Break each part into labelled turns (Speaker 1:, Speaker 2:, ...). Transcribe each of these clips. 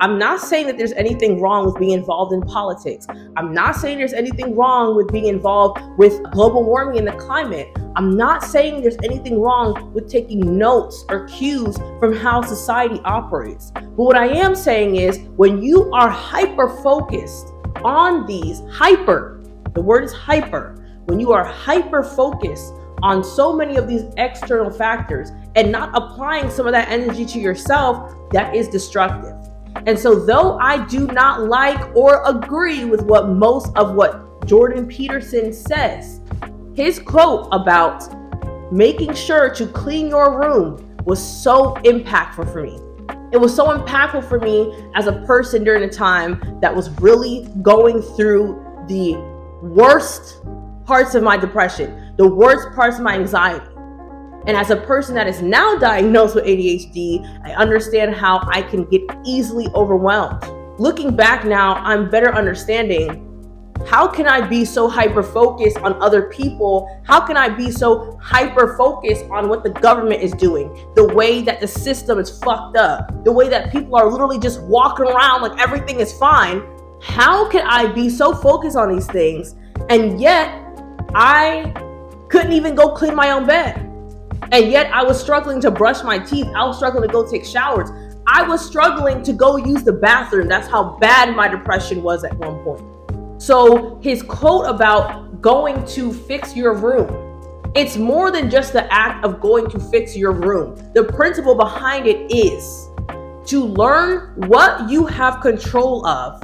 Speaker 1: I'm not saying that there's anything wrong with being involved in politics. I'm not saying there's anything wrong with being involved with global warming and the climate. I'm not saying there's anything wrong with taking notes or cues from how society operates. But what I am saying is when you are hyper-focused on these, the word is hyper, when you are hyper-focused on so many of these external factors and not applying some of that energy to yourself, that is destructive. And so though I do not like or agree with most of what Jordan Peterson says, his quote about making sure to clean your room was so impactful for me. It was so impactful for me as a person during a time that was really going through the worst parts of my depression, the worst parts of my anxiety. And as a person that is now diagnosed with ADHD, I understand how I can get easily overwhelmed. Looking back now, I'm better understanding how can I be so hyper-focused on other people? How can I be so hyper-focused on what the government is doing? The way that the system is fucked up, the way that people are literally just walking around like everything is fine. How can I be so focused on these things? And yet I couldn't even go clean my own bed. And yet I was struggling to brush my teeth. I was struggling to go take showers. I was struggling to go use the bathroom. That's how bad my depression was at one point. So his quote about going to fix your room, it's more than just the act of going to fix your room. The principle behind it is to learn what you have control of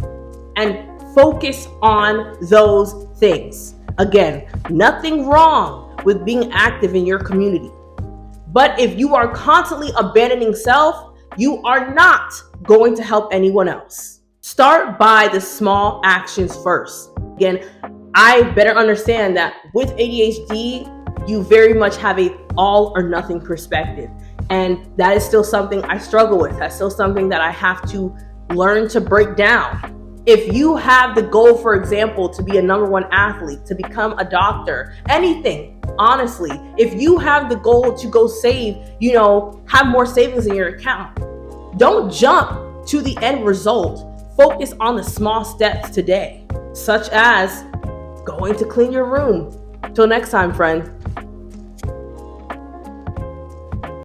Speaker 1: and focus on those things. Again, nothing wrong with being active in your community. But if you are constantly abandoning self, you are not going to help anyone else. Start by the small actions first. Again, I better understand that with ADHD, you very much have a all or nothing perspective. And that is still something I struggle with. That's still something that I have to learn to break down. If you have the goal, for example, to be a number one athlete, to become a doctor, anything, honestly, if you have the goal to go save, have more savings in your account, don't jump to the end result. Focus on the small steps today, such as going to clean your room. Till next time, friend.